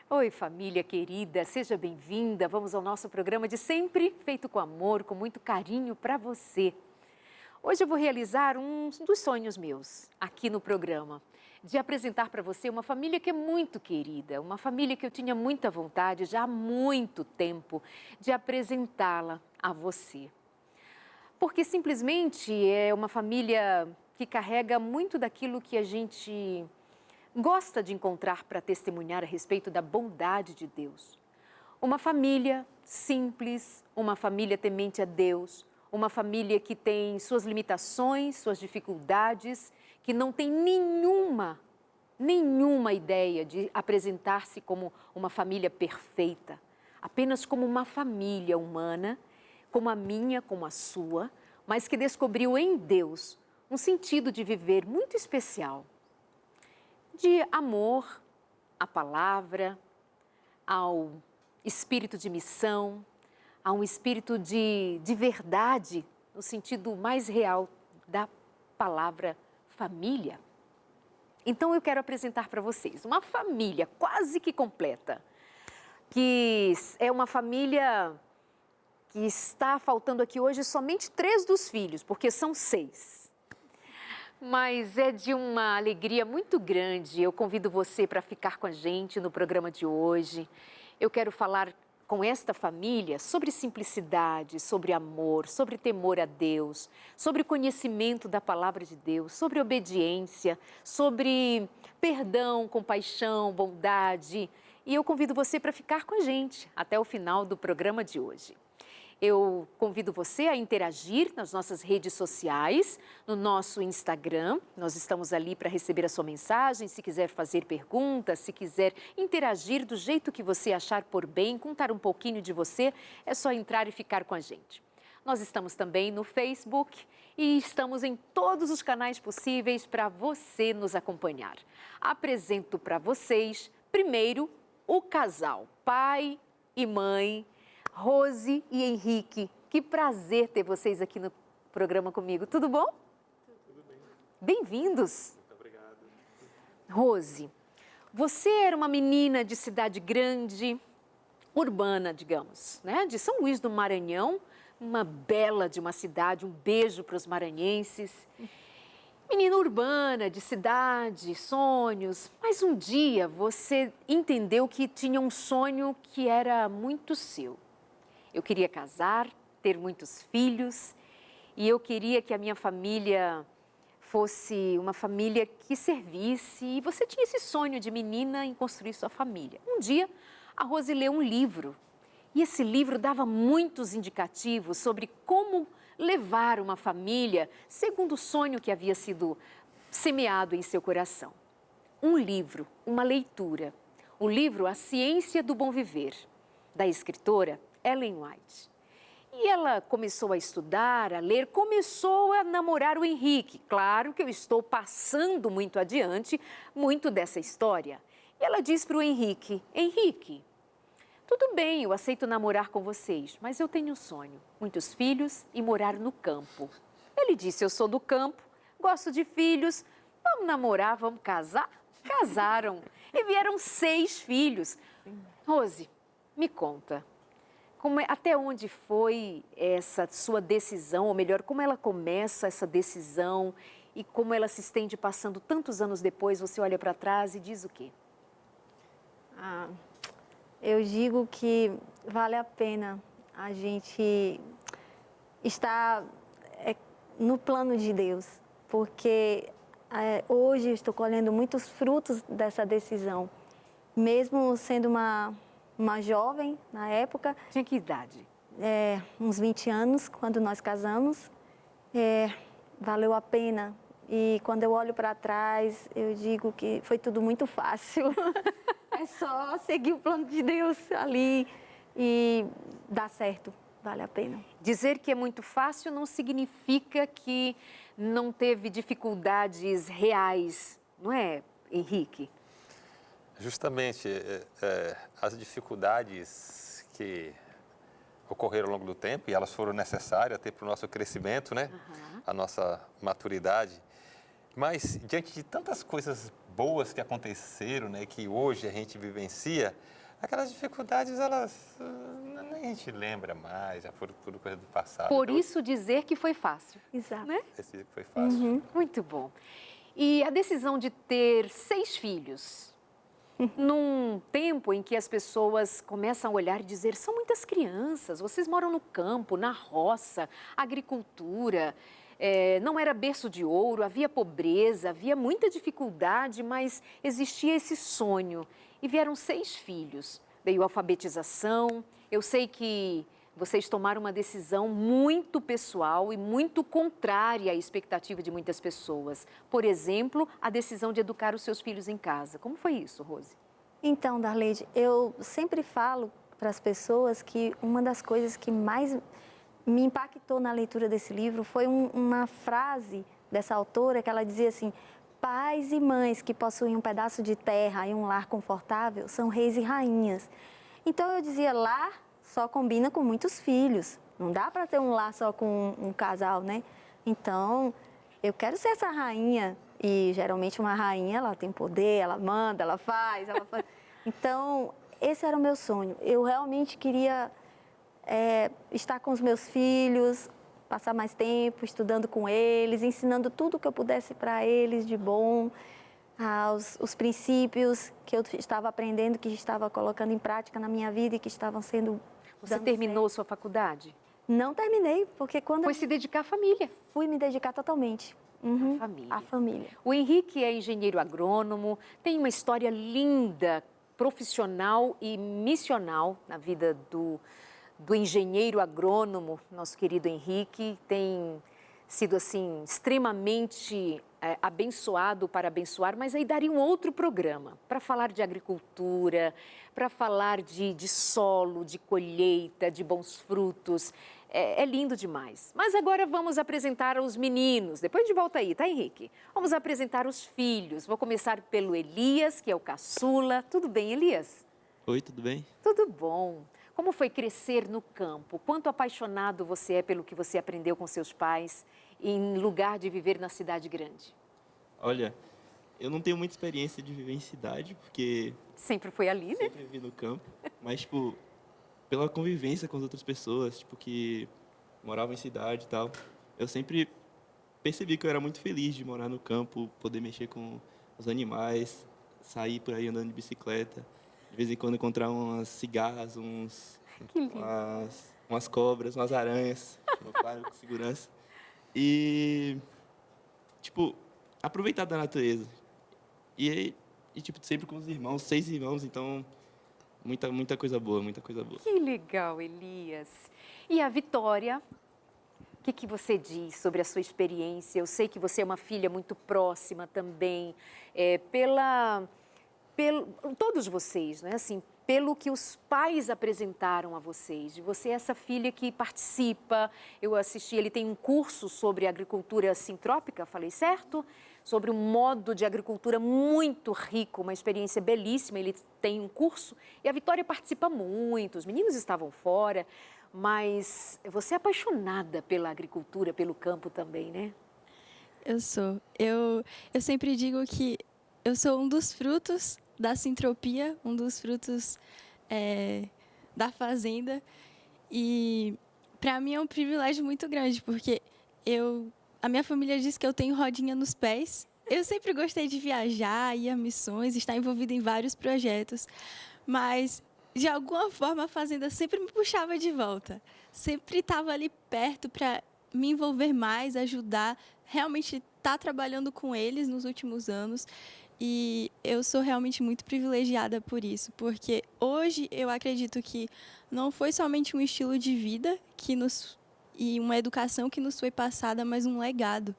Oi, família querida, seja bem-vinda. Vamos ao nosso programa de sempre, feito com amor, com muito carinho para você. Hoje eu vou realizar um dos sonhos meus aqui no programa, de apresentar para você uma família que é muito querida, uma família que eu tinha muita vontade já há muito tempo de apresentá-la a você. Porque simplesmente é uma família que carrega muito daquilo que a gente gosta de encontrar para testemunhar a respeito da bondade de Deus. Uma família simples, uma família temente a Deus, uma família que tem suas limitações, suas dificuldades, que não tem nenhuma ideia de apresentar-se como uma família perfeita, apenas como uma família humana, como a minha, como a sua, mas que descobriu em Deus um sentido de viver muito especial, de amor à palavra, ao espírito de missão, a um espírito de verdade, no sentido mais real da palavra família. Então eu quero apresentar para vocês uma família quase que completa, que é uma família que está faltando aqui hoje somente 3 dos filhos, porque são 6. Mas é de uma alegria muito grande. Eu convido você para ficar com a gente no programa de hoje. Eu quero falar com esta família sobre simplicidade, sobre amor, sobre temor a Deus, sobre conhecimento da palavra de Deus, sobre obediência, sobre perdão, compaixão, bondade. E eu convido você para ficar com a gente até o final do programa de hoje. Eu convido você a interagir nas nossas redes sociais, no nosso Instagram. Nós estamos ali para receber a sua mensagem, se quiser fazer perguntas, se quiser interagir do jeito que você achar por bem, contar um pouquinho de você, é só entrar e ficar com a gente. Nós estamos também no Facebook e estamos em todos os canais possíveis para você nos acompanhar. Apresento para vocês, primeiro, o casal, pai e mãe, Rose e Henrique. Que prazer ter vocês aqui no programa comigo. Tudo bom? Tudo bem. Bem-vindos. Muito obrigado. Rose, você era uma menina de cidade grande, urbana, digamos, né? De São Luís do Maranhão, uma bela de uma cidade, um beijo para os maranhenses. Menina urbana, de cidade, sonhos, mas um dia você entendeu que tinha um sonho que era muito seu. Eu queria casar, ter muitos filhos e eu queria que a minha família fosse uma família que servisse. E você tinha esse sonho de menina em construir sua família. Um dia, a Rose leu um livro e esse livro dava muitos indicativos sobre como levar uma família segundo o sonho que havia sido semeado em seu coração. Um livro, uma leitura. O livro A Ciência do Bom Viver, da escritora Ellen White. E ela começou a estudar, a ler, começou a namorar o Henrique. Claro que eu estou passando muito adiante, muito dessa história. E ela diz para o Henrique, Henrique, tudo bem, eu aceito namorar com vocês, mas eu tenho um sonho, muitos filhos e morar no campo. Ele disse, eu sou do campo, gosto de filhos, vamos namorar, vamos casar? Casaram e vieram 6 filhos. Rose, me conta. Até onde foi essa sua decisão, ou melhor, como ela começa essa decisão e como ela se estende passando tantos anos depois, você olha para trás e diz o quê? Eu digo que vale a pena a gente estar no plano de Deus, porque hoje eu estou colhendo muitos frutos dessa decisão, mesmo sendo uma jovem na época. Tinha que idade? Uns 20 anos, quando nós casamos. Valeu a pena. E quando eu olho para trás, eu digo que foi tudo muito fácil. É só seguir o plano de Deus ali e dá certo. Vale a pena. Dizer que é muito fácil não significa que não teve dificuldades reais, não é, Henrique? Justamente, as dificuldades que ocorreram ao longo do tempo, e elas foram necessárias até para o nosso crescimento, né? A nossa maturidade. Mas, diante de tantas coisas boas que aconteceram, né, que hoje a gente vivencia, aquelas dificuldades, elas nem a gente lembra mais, já foram tudo coisa do passado. Por isso dizer que foi fácil. Exato. Né? Esse foi fácil. Muito bom. E a decisão de ter 6 filhos, num tempo em que as pessoas começam a olhar e dizer, são muitas crianças, vocês moram no campo, na roça, agricultura, não era berço de ouro, havia pobreza, havia muita dificuldade, mas existia esse sonho. E vieram 6 filhos, veio a alfabetização, eu sei que vocês tomaram uma decisão muito pessoal e muito contrária à expectativa de muitas pessoas. Por exemplo, a decisão de educar os seus filhos em casa. Como foi isso, Rose? Então, Darleide, eu sempre falo para as pessoas que uma das coisas que mais me impactou na leitura desse livro foi uma frase dessa autora que ela dizia assim: pais e mães que possuem um pedaço de terra e um lar confortável são reis e rainhas. Então eu dizia, lar só combina com muitos filhos. Não dá para ter um lar só com um casal, né? Então, eu quero ser essa rainha. E, geralmente, uma rainha, ela tem poder, ela manda, ela faz. Então, esse era o meu sonho. Eu realmente queria estar com os meus filhos, passar mais tempo estudando com eles, ensinando tudo o que eu pudesse para eles de bom, os princípios que eu estava aprendendo, que estava colocando em prática na minha vida e que estavam sendo... Você terminou sua faculdade? Não terminei, porque quando Foi se dedicar à família. Fui me dedicar totalmente. À família. À família. O Henrique é engenheiro agrônomo, tem uma história linda, profissional e missional na vida do engenheiro agrônomo, nosso querido Henrique. Tem sido, assim, extremamente abençoado para abençoar, mas aí daria um outro programa para falar de agricultura, para falar de solo, de colheita, de bons frutos. É lindo demais. Mas agora vamos apresentar os meninos. Depois de volta aí, tá, Henrique? Vamos apresentar os filhos. Vou começar pelo Elias, que é o caçula. Tudo bem, Elias? Oi, tudo bem? Tudo bom. Como foi crescer no campo? Quanto apaixonado você é pelo que você aprendeu com seus pais, em lugar de viver na cidade grande? Olha, eu não tenho muita experiência de viver em cidade, porque Sempre foi ali, né? sempre vivi no campo, mas, tipo, pela convivência com as outras pessoas, tipo, que moravam em cidade e tal, eu sempre percebi que eu era muito feliz de morar no campo, poder mexer com os animais, sair por aí andando de bicicleta, de vez em quando encontrar umas cigarras, Que lindo. umas cobras, umas aranhas, claro, com segurança. E, tipo, aproveitar da natureza. E tipo, sempre com os irmãos, 6 irmãos, então, muita coisa boa, muita coisa boa. Que legal, Elias. E a Vitória? O que você diz sobre a sua experiência? Eu sei que você é uma filha muito próxima também, todos vocês, né? Assim, pelo que os pais apresentaram a vocês, de você essa filha que participa. Eu assisti, ele tem um curso sobre agricultura sintrópica, falei certo? Sobre um modo de agricultura muito rico, uma experiência belíssima. Ele tem um curso e a Vitória participa muito, os meninos estavam fora, mas você é apaixonada pela agricultura, pelo campo também, né? Eu sou. Eu sempre digo que eu sou um dos frutos da sintropia, um dos frutos da fazenda. E para mim é um privilégio muito grande, porque a minha família diz que eu tenho rodinha nos pés. Eu sempre gostei de viajar, ir a missões, estar envolvida em vários projetos, mas de alguma forma a fazenda sempre me puxava de volta. Sempre estava ali perto para me envolver mais, ajudar, realmente estar trabalhando com eles nos últimos anos. E eu sou realmente muito privilegiada por isso, porque hoje eu acredito que não foi somente um estilo de vida e uma educação que nos foi passada, mas um legado.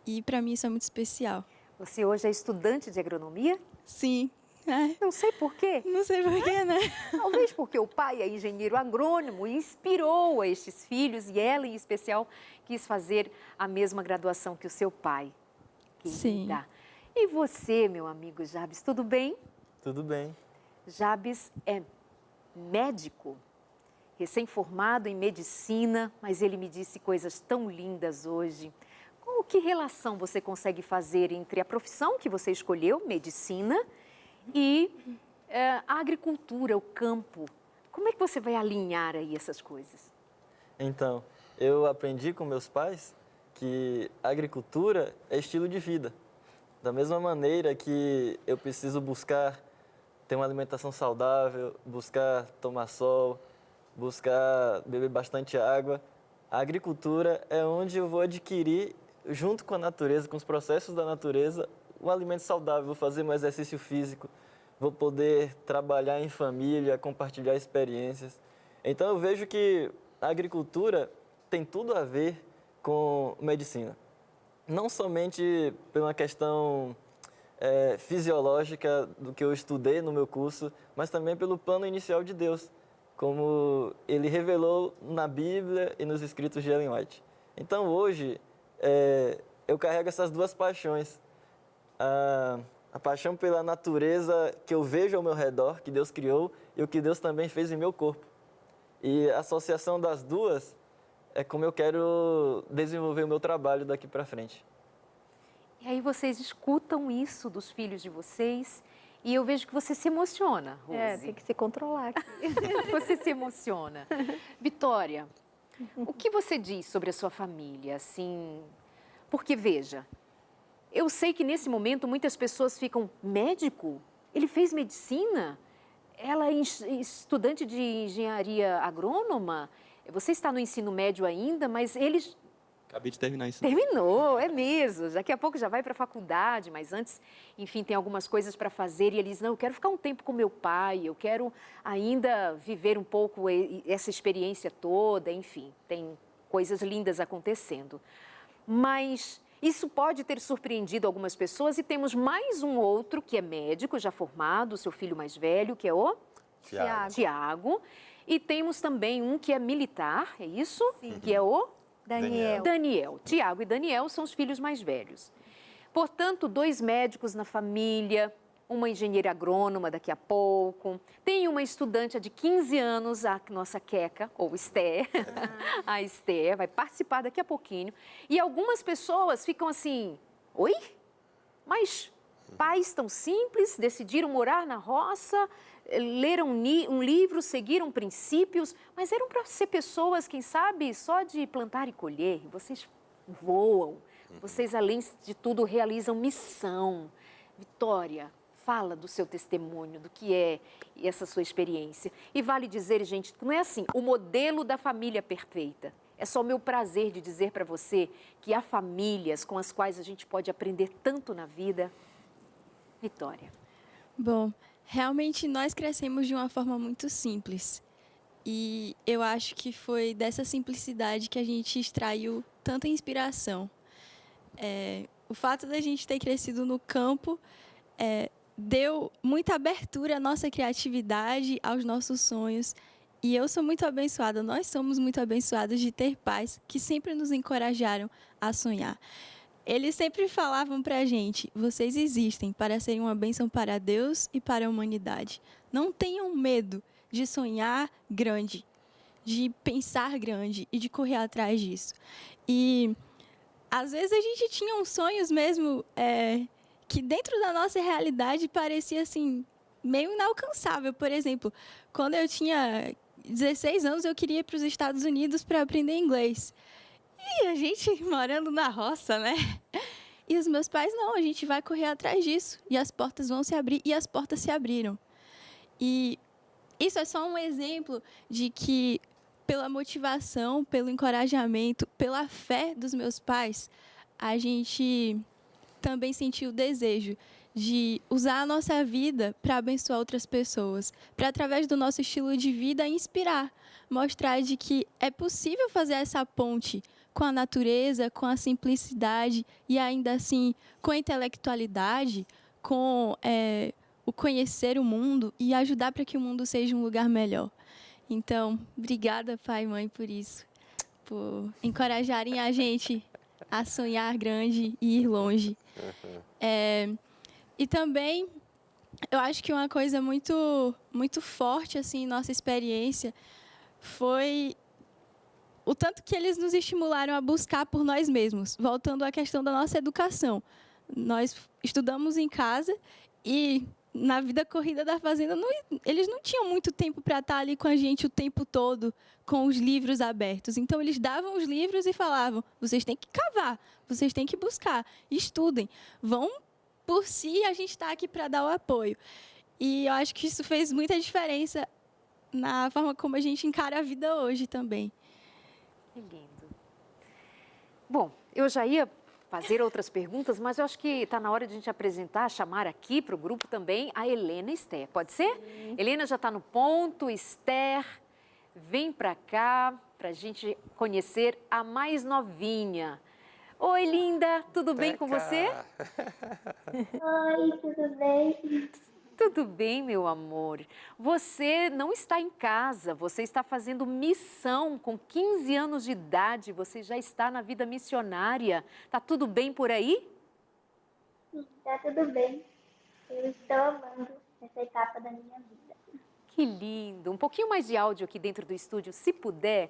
E para mim isso é muito especial. Você hoje é estudante de agronomia? Sim. Não sei por quê. Não sei porquê, né? Talvez porque o pai é engenheiro agrônomo e inspirou a estes filhos, e ela, em especial, quis fazer a mesma graduação que o seu pai. Sim. E você, meu amigo Jabes, tudo bem? Tudo bem. Jabes é médico, recém-formado em medicina, mas ele me disse coisas tão lindas hoje. que relação você consegue fazer entre a profissão que você escolheu, medicina, e a agricultura, o campo? Como é que você vai alinhar aí essas coisas? Então, eu aprendi com meus pais que a agricultura é estilo de vida. Da mesma maneira que eu preciso buscar ter uma alimentação saudável, buscar tomar sol, buscar beber bastante água, a agricultura é onde eu vou adquirir, junto com a natureza, com os processos da natureza, um alimento saudável, vou fazer um exercício físico, vou poder trabalhar em família, compartilhar experiências. Então eu vejo que a agricultura tem tudo a ver com medicina. Não somente por uma questão fisiológica do que eu estudei no meu curso, mas também pelo plano inicial de Deus, como Ele revelou na Bíblia e nos escritos de Ellen White. Então hoje eu carrego essas duas paixões. A paixão pela natureza que eu vejo ao meu redor, que Deus criou, e o que Deus também fez em meu corpo. E a associação das duas é como eu quero desenvolver o meu trabalho daqui para frente. E aí vocês escutam isso dos filhos de vocês e eu vejo que você se emociona, Rose. Tem que se controlar aqui. Você se emociona. Vitória, o que você diz sobre a sua família, assim? Porque, veja, eu sei que nesse momento muitas pessoas ficam, médico? Ele fez medicina? Ela é estudante de engenharia agrônoma? Você está no ensino médio ainda, mas eles... Acabei de terminar isso. Terminou, é mesmo. Daqui a pouco já vai para a faculdade, mas antes, enfim, tem algumas coisas para fazer. E eles, não, eu quero ficar um tempo com meu pai, eu quero ainda viver um pouco essa experiência toda, enfim, tem coisas lindas acontecendo. Mas isso pode ter surpreendido algumas pessoas e temos mais um outro que é médico, já formado, seu filho mais velho, que é o Tiago. E temos também um que é militar, é isso? Sim. Que é o Daniel. Tiago e Daniel são os filhos mais velhos. Portanto, 2 médicos na família, uma engenheira agrônoma daqui a pouco, tem uma estudante de 15 anos, a nossa Queca, ou Esther, a Esther, vai participar daqui a pouquinho. E algumas pessoas ficam assim, oi? Mas pais tão simples, decidiram morar na roça, leram um livro, seguiram princípios, mas eram para ser pessoas, quem sabe, só de plantar e colher. Vocês voam, vocês, além de tudo, realizam missão. Vitória, fala do seu testemunho, do que é essa sua experiência. E vale dizer, gente, que não é assim, o modelo da família perfeita. É só o meu prazer de dizer para você que há famílias com as quais a gente pode aprender tanto na vida. Vitória. Bom, realmente nós crescemos de uma forma muito simples. E eu acho que foi dessa simplicidade que a gente extraiu tanta inspiração. O fato da gente ter crescido no campo deu muita abertura à nossa criatividade, aos nossos sonhos. E eu sou muito abençoada, nós somos muito abençoados de ter pais que sempre nos encorajaram a sonhar. Eles sempre falavam para a gente, vocês existem para serem uma bênção para Deus e para a humanidade. Não tenham medo de sonhar grande, de pensar grande e de correr atrás disso. E, às vezes, a gente tinha uns sonhos mesmo que, dentro da nossa realidade, parecia assim, meio inalcançável. Por exemplo, quando eu tinha 16 anos, eu queria ir para os Estados Unidos para aprender inglês. E a gente morando na roça, né? E os meus pais, não, a gente vai correr atrás disso. E as portas vão se abrir. E as portas se abriram. E isso é só um exemplo de que, pela motivação, pelo encorajamento, pela fé dos meus pais, a gente também sentiu o desejo de usar a nossa vida para abençoar outras pessoas, para, através do nosso estilo de vida, inspirar, mostrar de que é possível fazer essa ponte com a natureza, com a simplicidade e, ainda assim, com a intelectualidade, com o conhecer o mundo e ajudar para que o mundo seja um lugar melhor. Então, obrigada, pai e mãe, por isso, por encorajarem a gente a sonhar grande e ir longe. E também, eu acho que uma coisa muito, muito forte assim, em nossa experiência foi o tanto que eles nos estimularam a buscar por nós mesmos. Voltando à questão da nossa educação. Nós estudamos em casa e na vida corrida da fazenda, eles não tinham muito tempo para estar ali com a gente o tempo todo, com os livros abertos. Então, eles davam os livros e falavam, vocês têm que cavar, vocês têm que buscar, estudem, vão por si, a gente está aqui para dar o apoio. E eu acho que isso fez muita diferença na forma como a gente encara a vida hoje também. Que lindo. Bom, eu já ia fazer outras perguntas, mas eu acho que está na hora de a gente apresentar, chamar aqui para o grupo também a Helena e Esther. Pode ser? Sim. Helena já está no ponto, Esther, vem para cá para a gente conhecer a mais novinha. Oi, linda, tudo bem com você? Oi, tudo bem? Tudo bem, meu amor. Você não está em casa, você está fazendo missão com 15 anos de idade, você já está na vida missionária. Tá tudo bem por aí? Sim, tá tudo bem. Eu estou amando essa etapa da minha vida. Que lindo. Um pouquinho mais de áudio aqui dentro do estúdio, se puder.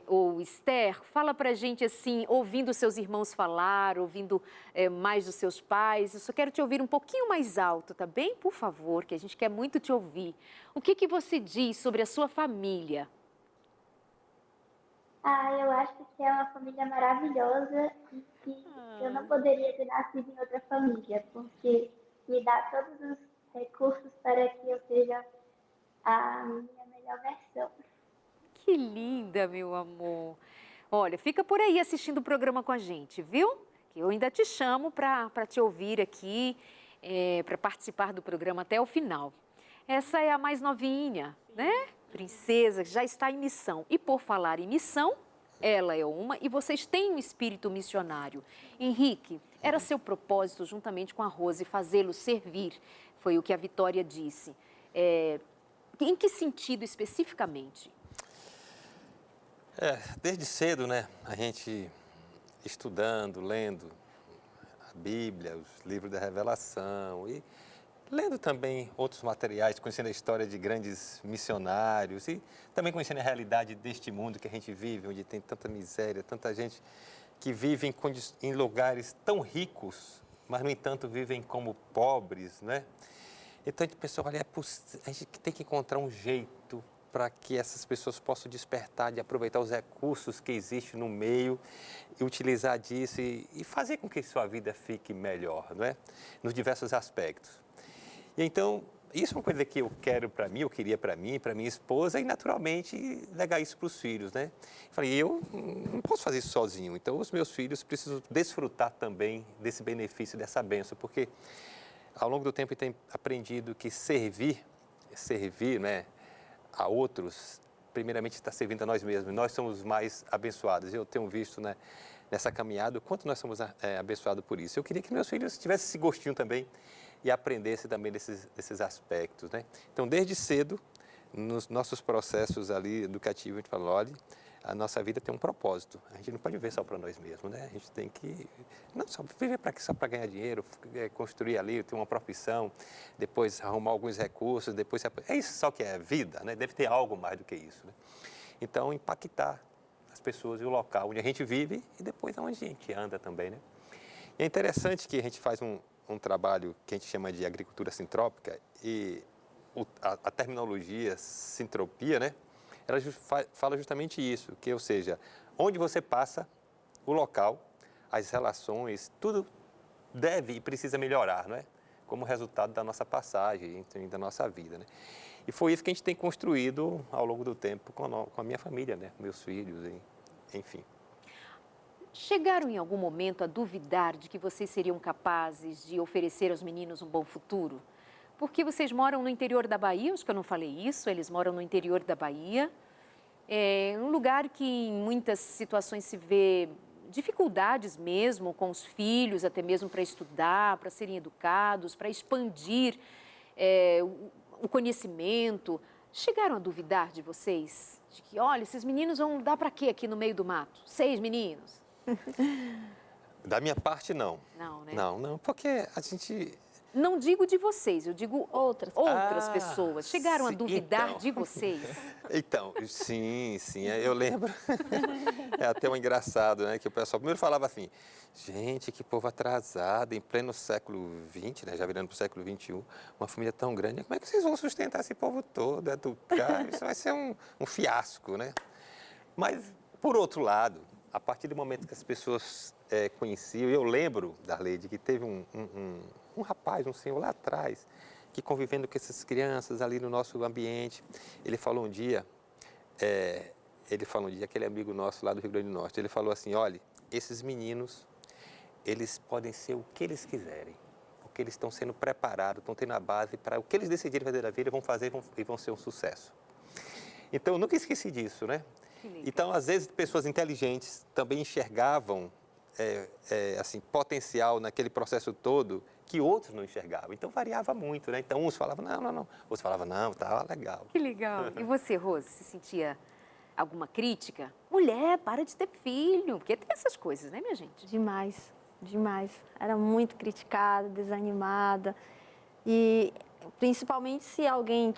Ou Esther, fala pra gente assim, ouvindo seus irmãos falar, ouvindo mais dos seus pais. Eu só quero te ouvir um pouquinho mais alto, tá bem? Por favor, que a gente quer muito te ouvir. O que você diz sobre a sua família? Eu acho que é uma família maravilhosa e que eu não poderia ter nascido em outra família, porque me dá todos os recursos para que eu seja a minha melhor versão. Que linda, meu amor. Olha, fica por aí assistindo o programa com a gente, viu? Que eu ainda te chamo para te ouvir aqui, para participar do programa até o final. Essa é a mais novinha, né? Princesa, que já está em missão. E por falar em missão, ela é uma e vocês têm um espírito missionário. Henrique, era seu propósito, juntamente com a Rose, fazê-lo servir. Foi o que a Vitória disse. Em que sentido especificamente? Desde cedo, né, a gente estudando, lendo a Bíblia, os livros da Revelação e lendo também outros materiais, conhecendo a história de grandes missionários e também conhecendo a realidade deste mundo que a gente vive, onde tem tanta miséria, tanta gente que vive em lugares tão ricos, mas, no entanto, vivem como pobres, né? Então, a gente pensou, olha, a gente tem que encontrar um jeito para que essas pessoas possam despertar de aproveitar os recursos que existem no meio e utilizar disso e fazer com que sua vida fique melhor, não é? Nos diversos aspectos. E então, isso é uma coisa que eu quero para mim, eu queria para mim, para minha esposa e, naturalmente, legar isso para os filhos, né? Falei, eu não posso fazer isso sozinho, então os meus filhos precisam desfrutar também desse benefício, dessa bênção, porque ao longo do tempo eu tenho aprendido que servir, né, a outros, primeiramente está servindo a nós mesmos. Nós somos mais abençoados. Eu tenho visto, né, nessa caminhada o quanto nós somos abençoados por isso. Eu queria que meus filhos tivessem esse gostinho também e aprendessem também desses aspectos, né? Então, desde cedo, nos nossos processos ali educativos, a gente fala, olha, a nossa vida tem um propósito. A gente não pode viver só para nós mesmos, né? A gente tem que, não só viver para só para ganhar dinheiro, construir ali, ter uma profissão, depois arrumar alguns recursos, depois... É isso só que é vida, né? Deve ter algo mais do que isso, né? Então, impactar as pessoas e o local onde a gente vive e depois onde a gente anda também, né? E é interessante que a gente faz um trabalho que a gente chama de agricultura sintrópica e a terminologia sintropia, né? Ela fala justamente isso, que, ou seja, onde você passa, o local, as relações, tudo deve e precisa melhorar, não é? Como resultado da nossa passagem, da nossa vida, né? E foi isso que a gente tem construído ao longo do tempo com a minha família, né? Meus filhos, enfim. Chegaram em algum momento a duvidar de que vocês seriam capazes de oferecer aos meninos um bom futuro? Porque vocês moram no interior da Bahia, acho que eu não falei isso, eles moram no interior da Bahia. É um lugar que em muitas situações se vê dificuldades mesmo com os filhos, até mesmo para estudar, para serem educados, para expandir o conhecimento. Chegaram a duvidar de vocês? De que, olha, esses meninos vão dar para quê aqui no meio do mato? 6 meninos? Da minha parte, não. Não, né? Não, porque a gente... Não digo de vocês, eu digo Outras. outras pessoas. Chegaram a sim, duvidar então. de vocês? Então, sim, eu lembro. É até um engraçado, né? Que o pessoal primeiro falava assim, gente, que povo atrasado, em pleno século XX, né? Já virando para o século XXI, uma família tão grande, como é que vocês vão sustentar esse povo todo, educar? Isso vai ser um fiasco, né? Mas, por outro lado, a partir do momento que as pessoas conheciam, eu lembro, Darleide, que teve um rapaz, um senhor lá atrás, que convivendo com essas crianças ali no nosso ambiente, ele falou um dia, aquele amigo nosso lá do Rio Grande do Norte, ele falou assim, olha, esses meninos, eles podem ser o que eles quiserem, porque eles estão sendo preparados, estão tendo a base para o que eles decidirem fazer da vida, vão fazer e vão ser um sucesso. Então, eu nunca esqueci disso, né? Então, às vezes, pessoas inteligentes também enxergavam assim, potencial naquele processo todo que outros não enxergavam. Então, variava muito, né? Então, uns falavam, não. Outros falavam, não, tá legal. Que legal. E você, Rose, se sentia alguma crítica? Mulher, para de ter filho. Porque tem essas coisas, né, minha gente? Demais, demais. Era muito criticada, desanimada. E principalmente se alguém,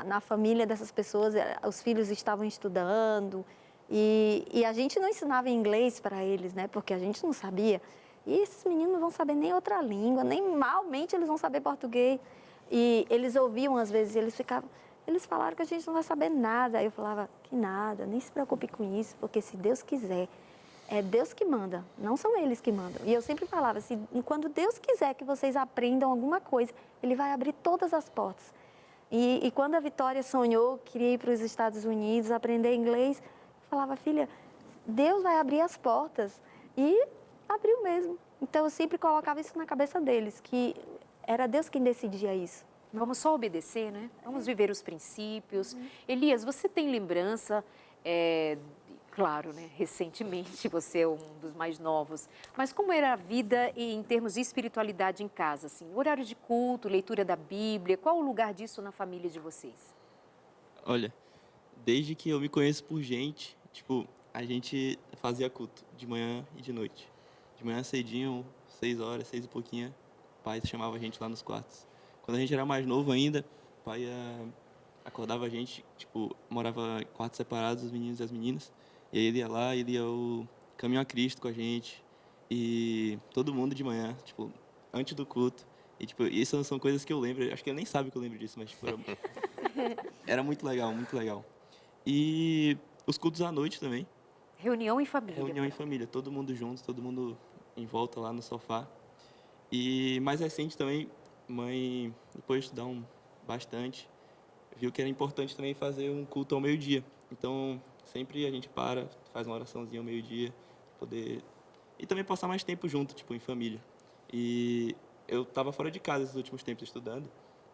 na família dessas pessoas, os filhos estavam estudando e a gente não ensinava inglês para eles, né? Porque a gente não sabia. E esses meninos não vão saber nem outra língua, nem malmente eles vão saber português. E eles ouviam às vezes, eles falaram que a gente não vai saber nada. Aí eu falava, que nada, nem se preocupe com isso, porque se Deus quiser, é Deus que manda, não são eles que mandam. E eu sempre falava assim, quando Deus quiser que vocês aprendam alguma coisa, Ele vai abrir todas as portas. E quando a Vitória sonhou, queria ir para os Estados Unidos, aprender inglês, eu falava, filha, Deus vai abrir as portas. E abriu mesmo. Então eu sempre colocava isso na cabeça deles, que era Deus quem decidia isso. Vamos só obedecer, né? Vamos viver os princípios. Elias, você tem lembrança, claro, né? Recentemente você é um dos mais novos, mas como era a vida em termos de espiritualidade em casa, assim? Horário de culto, leitura da Bíblia, qual o lugar disso na família de vocês? Olha, desde que eu me conheço por gente, tipo, a gente fazia culto de manhã e de noite. De manhã cedinho, 6 horas, 6 e pouquinho, o pai chamava a gente lá nos quartos. Quando a gente era mais novo ainda, o pai acordava a gente, tipo, morava em quartos separados, os meninos e as meninas. E aí ele ia lá, ele ia o Caminho a Cristo com a gente. E todo mundo de manhã, tipo, antes do culto. E, tipo, isso são coisas que eu lembro. Acho que ele nem sabe que eu lembro disso, mas, tipo, era muito legal, muito legal. E os cultos à noite também. Reunião em família. Reunião em família, todo mundo junto, todo mundo em volta lá no sofá. E mais recente também, mãe, depois de estudar bastante, viu que era importante também fazer um culto ao meio-dia. Então, sempre a gente faz uma oraçãozinha ao meio-dia, poder... E também passar mais tempo junto, tipo, em família. E eu estava fora de casa esses últimos tempos estudando,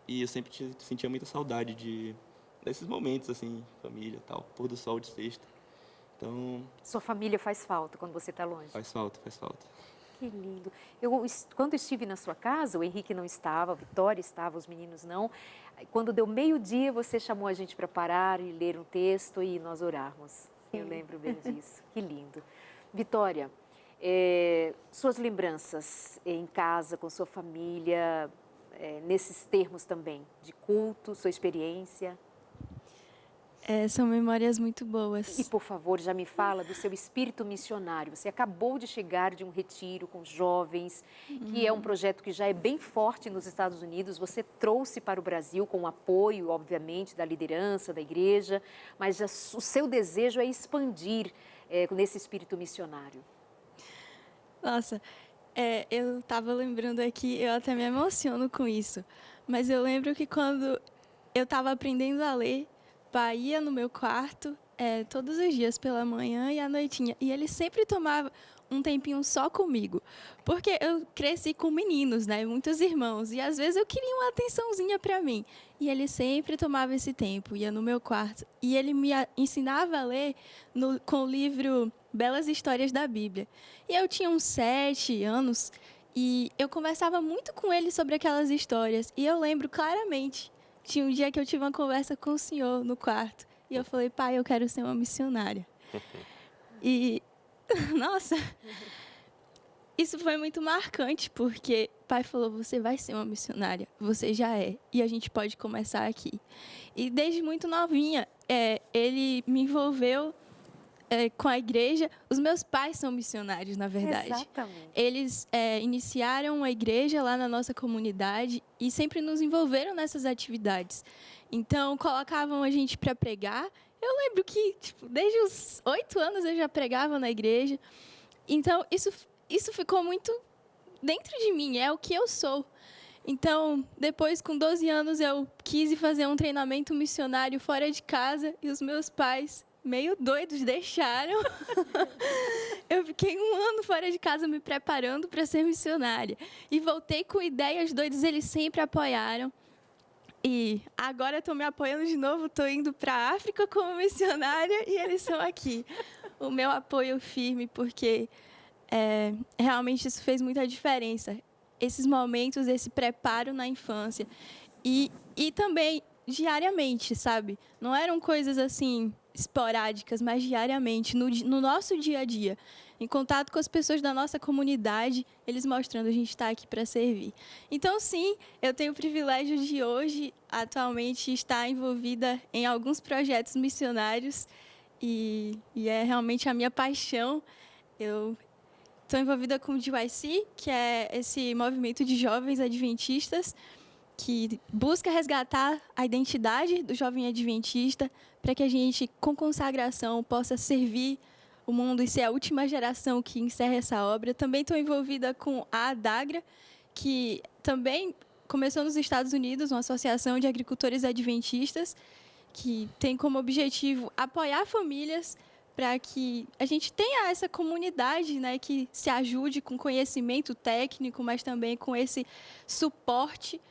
e eu sempre sentia muita saudade desses momentos, assim, família e tal, pôr do sol de sexta. Então... Sua família faz falta quando você está longe? Faz falta, faz falta. Que lindo. Quando estive na sua casa, o Henrique não estava, a Vitória estava, os meninos não. Quando deu meio-dia, você chamou a gente para parar e ler um texto e nós orarmos. Eu lembro bem disso. Que lindo. Vitória, suas lembranças em casa, com sua família, nesses termos também, de culto, sua experiência? São memórias muito boas. E, por favor, já me fala do seu espírito missionário. Você acabou de chegar de um retiro com jovens, que é um projeto que já é bem forte nos Estados Unidos. Você trouxe para o Brasil com o apoio, obviamente, da liderança, da igreja, mas o seu desejo é expandir nesse espírito missionário. Nossa, eu estava lembrando aqui, eu até me emociono com isso, mas eu lembro que quando eu estava aprendendo a ler, pai ia no meu quarto todos os dias pela manhã e à noitinha. E ele sempre tomava um tempinho só comigo. Porque eu cresci com meninos, né? Muitos irmãos. E às vezes eu queria uma atençãozinha para mim. E ele sempre tomava esse tempo, ia no meu quarto. E ele me ensinava a ler com o livro Belas Histórias da Bíblia. E eu tinha uns 7 anos e eu conversava muito com ele sobre aquelas histórias. E eu lembro claramente. Tinha um dia que eu tive uma conversa com o senhor no quarto. E eu falei, pai, eu quero ser uma missionária. E, nossa, isso foi muito marcante, porque o pai falou, você vai ser uma missionária, você já é, e a gente pode começar aqui. E desde muito novinha, ele me envolveu com a igreja. Os meus pais são missionários, na verdade. Exatamente. Eles iniciaram uma igreja lá na nossa comunidade e sempre nos envolveram nessas atividades. Então, colocavam a gente para pregar. Eu lembro que, desde os 8 anos eu já pregava na igreja. Então, isso ficou muito dentro de mim, é o que eu sou. Então, depois, com 12 anos, eu quis fazer um treinamento missionário fora de casa e os meus pais, meio doidos, deixaram. Eu fiquei 1 ano fora de casa me preparando para ser missionária. E voltei com ideias doidas, eles sempre apoiaram. E agora estão me apoiando de novo, estou indo para a África como missionária e eles são aqui. O meu apoio firme, porque realmente isso fez muita diferença. Esses momentos, esse preparo na infância. E também diariamente, sabe? Não eram coisas assim esporádicas, mas diariamente, no nosso dia a dia. Em contato com as pessoas da nossa comunidade, eles mostrando a gente está aqui para servir. Então, sim, eu tenho o privilégio de hoje, atualmente, estar envolvida em alguns projetos missionários e é realmente a minha paixão. Eu estou envolvida com o GYC, que é esse movimento de jovens adventistas que busca resgatar a identidade do jovem adventista para que a gente, com consagração, possa servir o mundo e ser a última geração que encerra essa obra. Também estou envolvida com a Adagra, que também começou nos Estados Unidos, uma associação de agricultores adventistas, que tem como objetivo apoiar famílias para que a gente tenha essa comunidade, né, que se ajude com conhecimento técnico, mas também com esse suporte.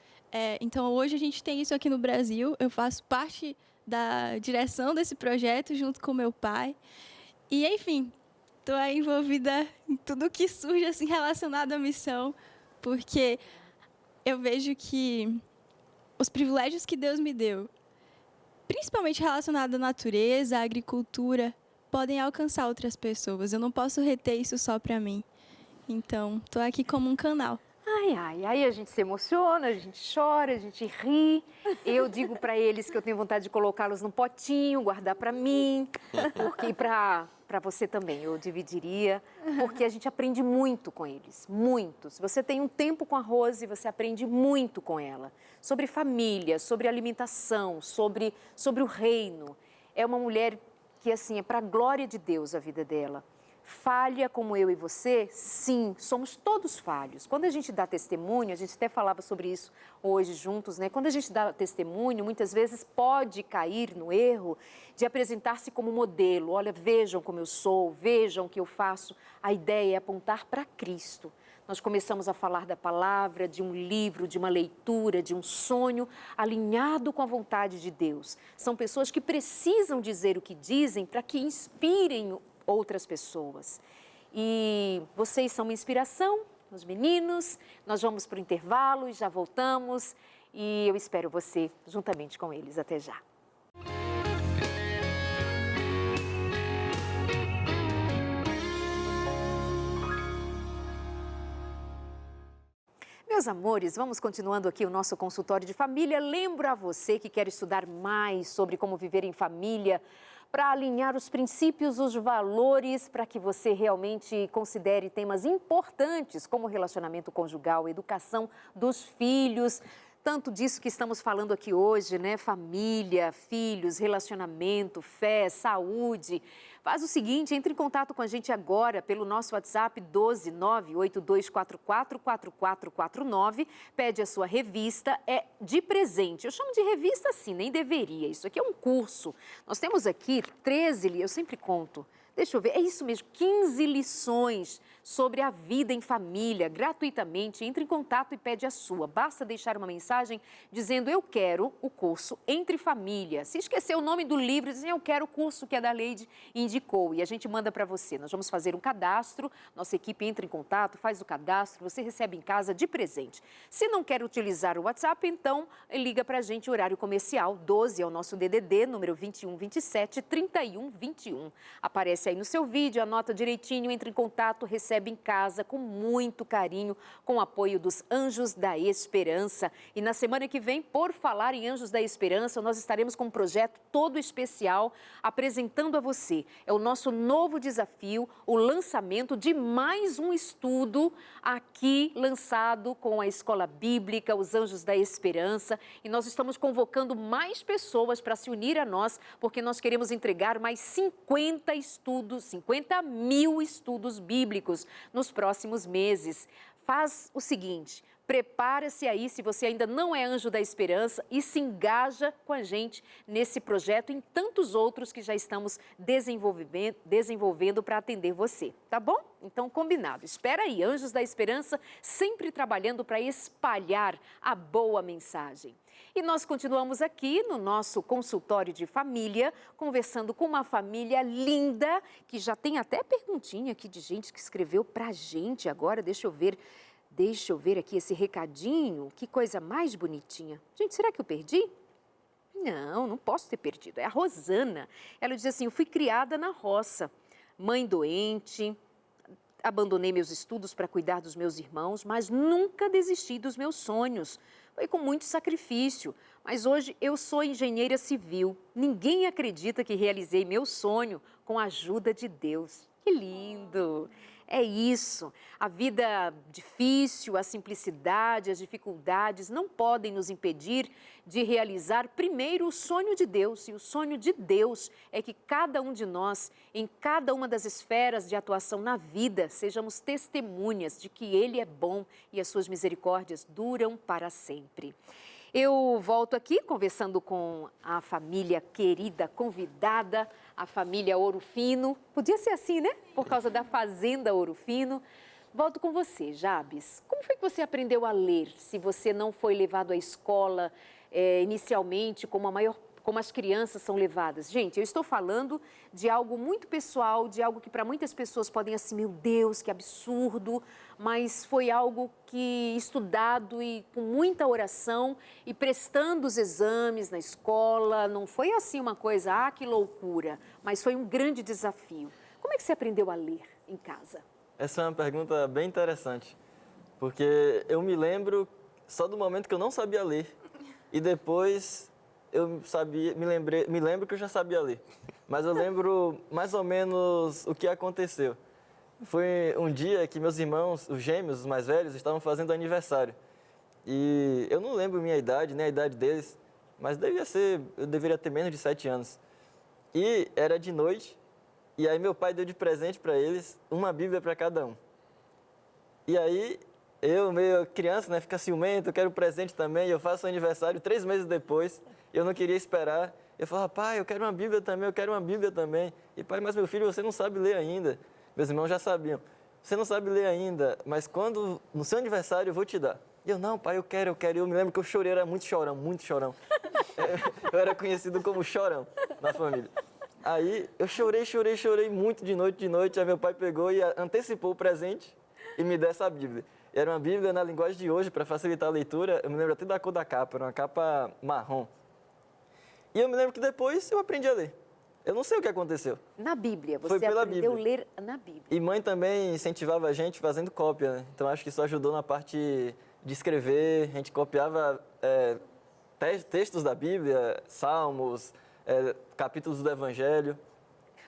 Então, hoje a gente tem isso aqui no Brasil. Eu faço parte da direção desse projeto junto com meu pai. E, enfim, estou envolvida em tudo que surge assim, relacionado à missão, porque eu vejo que os privilégios que Deus me deu, principalmente relacionados à natureza, à agricultura, podem alcançar outras pessoas. Eu não posso reter isso só para mim. Então, estou aqui como um canal. Aí a gente se emociona, a gente chora, a gente ri. Eu digo para eles que eu tenho vontade de colocá-los num potinho, guardar para mim, porque para você também eu dividiria, porque a gente aprende muito com eles, muito. Se você tem um tempo com a Rose, você aprende muito com ela, sobre família, sobre alimentação, sobre o reino. É uma mulher que, assim, é para a glória de Deus a vida dela. Falha como eu e você? Sim, somos todos falhos. Quando a gente dá testemunho, a gente até falava sobre isso hoje juntos, né? Quando a gente dá testemunho, muitas vezes pode cair no erro de apresentar-se como modelo. Olha, vejam como eu sou, vejam o que eu faço. A ideia é apontar para Cristo. Nós começamos a falar da palavra, de um livro, de uma leitura, de um sonho alinhado com a vontade de Deus. São pessoas que precisam dizer o que dizem para que inspirem outras pessoas. E vocês são uma inspiração, os meninos. Nós vamos para o intervalo e já voltamos. E eu espero você juntamente com eles. Até já. Meus amores, vamos continuando aqui o nosso consultório de família. Lembro a você que quer estudar mais sobre como viver em família, para alinhar os princípios, os valores, para que você realmente considere temas importantes como relacionamento conjugal, educação dos filhos, tanto disso que estamos falando aqui hoje, né? Família, filhos, relacionamento, fé, saúde. Faz o seguinte, entre em contato com a gente agora pelo nosso WhatsApp 12982444449, pede a sua revista, é de presente. Eu chamo de revista assim, nem deveria, isso aqui é um curso. Nós temos aqui 13, eu sempre conto, deixa eu ver, é isso mesmo, 15 lições sobre a vida em família, gratuitamente. Entre em contato e pede a sua. Basta deixar uma mensagem dizendo eu quero o curso Entre Família. Se esquecer o nome do livro, dizem eu quero o curso que a Daleide indicou e a gente manda para você. Nós vamos fazer um cadastro, nossa equipe entra em contato, faz o cadastro, você recebe em casa de presente. Se não quer utilizar o WhatsApp, então liga para a gente, horário comercial 12 é o nosso DDD, número 2127 3121. Aparece aí no seu vídeo, anota direitinho, entra em contato, recebe recebe em casa com muito carinho, com o apoio dos Anjos da Esperança. E na semana que vem, por falar em Anjos da Esperança, nós estaremos com um projeto todo especial apresentando a você. É o nosso novo desafio, o lançamento de mais um estudo aqui lançado com a Escola Bíblica, os Anjos da Esperança. E nós estamos convocando mais pessoas para se unir a nós, porque nós queremos entregar mais 50 estudos, 50 mil estudos bíblicos nos próximos meses. Faz o seguinte, prepara-se aí, se você ainda não é Anjo da Esperança, e se engaja com a gente nesse projeto e em tantos outros que já estamos desenvolvendo para atender você, tá bom? Então, combinado. Espera aí, Anjos da Esperança sempre trabalhando para espalhar a boa mensagem. E nós continuamos aqui no nosso consultório de família, conversando com uma família linda, que já tem até perguntinha aqui de gente que escreveu para a gente agora. Deixa eu ver aqui esse recadinho, que coisa mais bonitinha. Gente, será que eu perdi? Não posso ter perdido. É a Rosana. Ela diz assim, eu fui criada na roça, mãe doente, abandonei meus estudos para cuidar dos meus irmãos, mas nunca desisti dos meus sonhos. Foi com muito sacrifício, mas hoje eu sou engenheira civil. Ninguém acredita que realizei meu sonho com a ajuda de Deus. Que lindo! É isso. A vida difícil, a simplicidade, as dificuldades não podem nos impedir de realizar primeiro o sonho de Deus. E o sonho de Deus é que cada um de nós, em cada uma das esferas de atuação na vida, sejamos testemunhas de que Ele é bom e as suas misericórdias duram para sempre. Eu volto aqui conversando com a família querida, convidada, a família Ouro Fino. Podia ser assim, né? Por causa da Fazenda Ouro Fino. Volto com você, Jabes. Como foi que você aprendeu a ler, se você não foi levado à escola inicialmente, como as crianças são levadas? Gente, eu estou falando de algo muito pessoal, de algo que para muitas pessoas podem assim, meu Deus, que absurdo, mas foi algo que estudado e com muita oração e prestando os exames na escola, não foi assim uma coisa, que loucura, mas foi um grande desafio. Como é que você aprendeu a ler em casa? Essa é uma pergunta bem interessante, porque eu me lembro só do momento que eu não sabia ler e depois me lembro que eu já sabia ler, mas eu lembro mais ou menos o que aconteceu. Foi um dia que meus irmãos, os gêmeos, os mais velhos, estavam fazendo aniversário. E eu não lembro minha idade, nem a idade deles, mas eu deveria ter menos de 7 anos. E era de noite, e aí meu pai deu de presente para eles uma Bíblia para cada um. E aí eu, meio criança, né, fica ciumento, eu quero presente também, eu faço aniversário 3 meses depois, eu não queria esperar. Eu falava, pai, eu quero uma Bíblia também, eu quero uma Bíblia também. E pai, mas meu filho, você não sabe ler ainda. Meus irmãos já sabiam. Você não sabe ler ainda, mas quando, no seu aniversário, eu vou te dar. E eu, não, pai, eu quero. E eu me lembro que eu chorei, era muito chorão, muito chorão. Eu era conhecido como chorão na família. Aí eu chorei muito de noite. Aí meu pai pegou e antecipou o presente e me deu essa Bíblia. E era uma Bíblia na linguagem de hoje, para facilitar a leitura. Eu me lembro até da cor da capa, era uma capa marrom. E eu me lembro que depois eu aprendi a ler. Eu não sei o que aconteceu. Na Bíblia, Foi você pela aprendeu a Bíblia. ler na Bíblia. E mãe também incentivava a gente fazendo cópia, né? Então acho que isso ajudou na parte de escrever. A gente copiava textos da Bíblia, salmos, capítulos do Evangelho.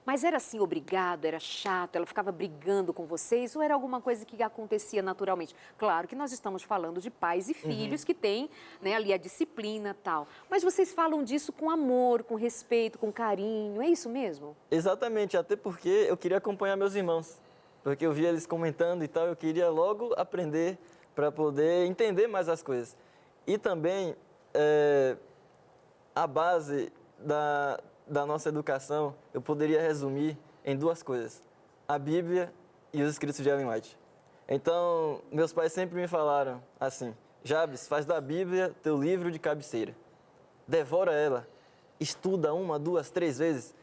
Mas era assim, obrigado, era chato, ela ficava brigando com vocês ou era alguma coisa que acontecia naturalmente? Claro que nós estamos falando de pais e filhos que têm, né, ali a disciplina e tal. Mas vocês falam disso com amor, com respeito, com carinho, é isso mesmo? Exatamente, até porque eu queria acompanhar meus irmãos. Porque eu via eles comentando e tal, eu queria logo aprender para poder entender mais as coisas. E também a base da nossa educação, eu poderia resumir em 2 coisas: a Bíblia e os escritos de Ellen White. Então, meus pais sempre me falaram assim, Jabes, faz da Bíblia teu livro de cabeceira. Devora ela, estuda 1, 2, 3 vezes.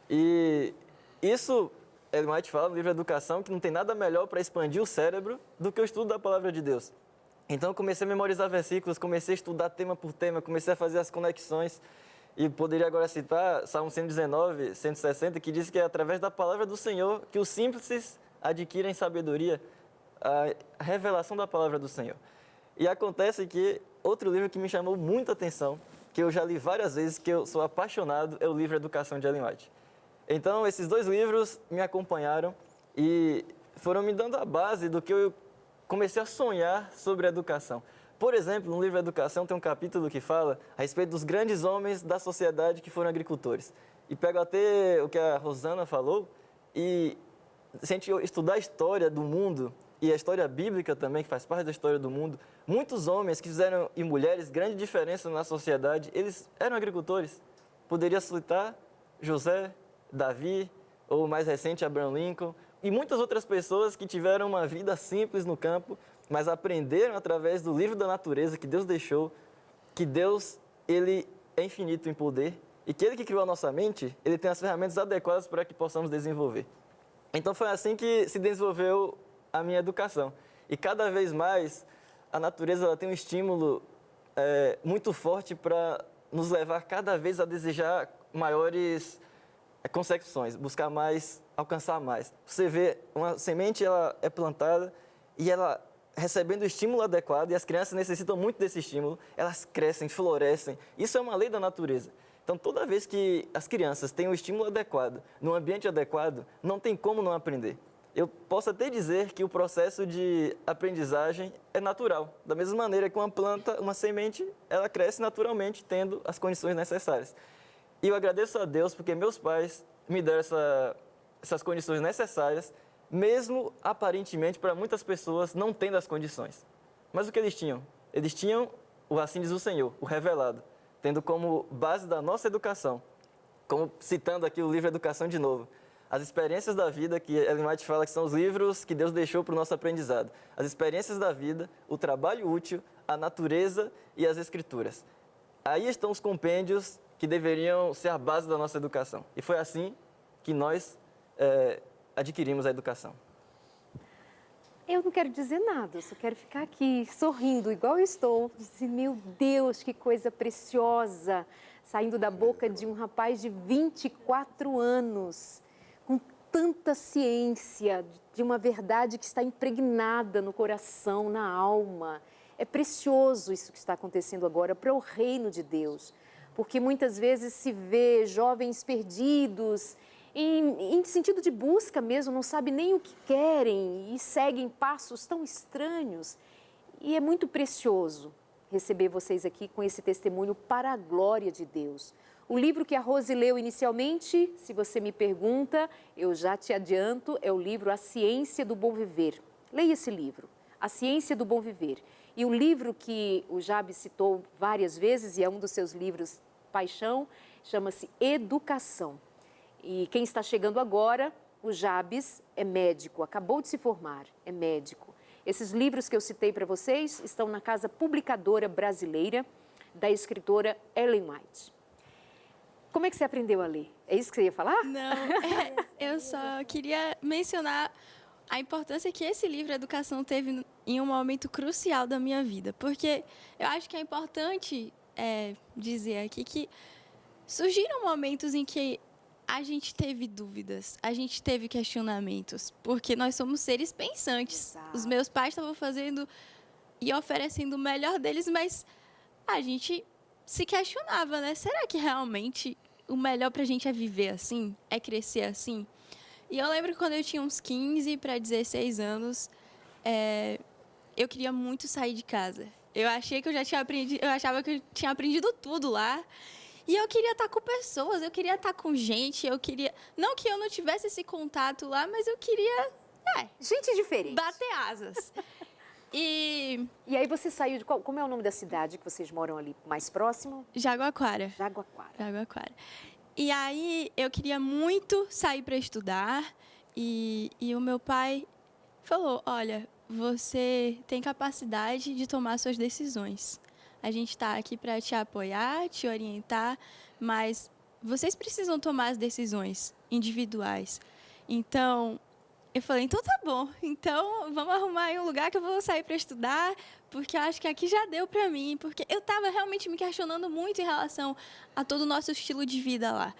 E isso, Ellen White fala no livro Educação, que não tem nada melhor para expandir o cérebro do que o estudo da Palavra de Deus. Então, eu comecei a memorizar versículos, comecei a estudar tema por tema, comecei a fazer as conexões. E poderia agora citar Salmo 119, 160, que diz que é através da palavra do Senhor que os simples adquirem sabedoria, a revelação da palavra do Senhor. E acontece que outro livro que me chamou muita atenção, que eu já li várias vezes, que eu sou apaixonado, é o livro Educação de Ellen White. Então, esses dois livros me acompanharam e foram me dando a base do que eu comecei a sonhar sobre a educação. Por exemplo, no livro Educação tem um capítulo que fala a respeito dos grandes homens da sociedade que foram agricultores. E pego até o que a Rosana falou, e se a gente estudar a história do mundo, e a história bíblica também, que faz parte da história do mundo, muitos homens que fizeram, e mulheres, grande diferença na sociedade, eles eram agricultores. Poderia citar José, Davi, ou mais recente, Abraham Lincoln, e muitas outras pessoas que tiveram uma vida simples no campo, mas aprenderam através do livro da natureza que Deus deixou, que Deus, ele é infinito em poder, e que ele que criou a nossa mente, ele tem as ferramentas adequadas para que possamos desenvolver. Então foi assim que se desenvolveu a minha educação. E cada vez mais a natureza ela tem um estímulo muito forte para nos levar cada vez a desejar maiores consecuções, buscar mais, alcançar mais. Você vê, uma semente ela é plantada e ela recebendo o estímulo adequado, e as crianças necessitam muito desse estímulo, elas crescem, florescem. Isso é uma lei da natureza. Então, toda vez que as crianças têm o estímulo adequado, no ambiente adequado, não tem como não aprender. Eu posso até dizer que o processo de aprendizagem é natural. Da mesma maneira que uma planta, uma semente, ela cresce naturalmente, tendo as condições necessárias. E eu agradeço a Deus porque meus pais me deram essas condições necessárias, mesmo aparentemente para muitas pessoas não tendo as condições. Mas o que eles tinham? Eles tinham o assim diz o Senhor, o revelado, tendo como base da nossa educação, como citando aqui o livro Educação de novo, as experiências da vida, que Ellen White fala que são os livros que Deus deixou para o nosso aprendizado. As experiências da vida, o trabalho útil, a natureza e as escrituras. Aí estão os compêndios que deveriam ser a base da nossa educação. E foi assim que nós adquirimos a educação. Eu não quero dizer nada, eu só quero ficar aqui sorrindo, igual eu estou. Dizer, meu Deus, que coisa preciosa, saindo da boca de um rapaz de 24 anos, com tanta ciência, de uma verdade que está impregnada no coração, na alma. É precioso isso que está acontecendo agora para o reino de Deus, porque muitas vezes se vê jovens perdidos, em sentido de busca mesmo, não sabem nem o que querem e seguem passos tão estranhos. E é muito precioso receber vocês aqui com esse testemunho para a glória de Deus. O livro que a Rose leu inicialmente, se você me pergunta, eu já te adianto, é o livro A Ciência do Bom Viver. Leia esse livro, A Ciência do Bom Viver. E o livro que o Jabes citou várias vezes, e é um dos seus livros paixão, chama-se Educação. E quem está chegando agora, o Jabes, é médico, acabou de se formar, é médico. Esses livros que eu citei para vocês estão na Casa Publicadora Brasileira, da escritora Ellen White. Como é que você aprendeu a ler? É isso que você ia falar? Não, eu só queria mencionar a importância que esse livro Educação teve em um momento crucial da minha vida. Porque eu acho que é importante dizer aqui que surgiram momentos em que a gente teve dúvidas, a gente teve questionamentos, porque nós somos seres pensantes. Exato. Os meus pais estavam fazendo e oferecendo o melhor deles, mas a gente se questionava, né? Será que realmente o melhor para a gente é viver assim? É crescer assim? E eu lembro que quando eu tinha uns 15 para 16 anos, eu queria muito sair de casa. Eu achei que eu já tinha aprendido, eu achava que eu tinha aprendido tudo lá. E eu queria estar com pessoas, eu queria estar com gente, eu queria... Não que eu não tivesse esse contato lá, mas eu queria... Gente diferente. Bater asas. E aí você saiu de qual? Como é o nome da cidade que vocês moram ali mais próximo? Jaguaquara. Jaguaquara. E aí eu queria muito sair para estudar e o meu pai falou, olha, você tem capacidade de tomar suas decisões. A gente está aqui para te apoiar, te orientar, mas vocês precisam tomar as decisões individuais. Então, eu falei, então tá bom. Então, vamos arrumar aí um lugar que eu vou sair para estudar, porque eu acho que aqui já deu para mim. Porque eu estava realmente me questionando muito em relação a todo o nosso estilo de vida lá.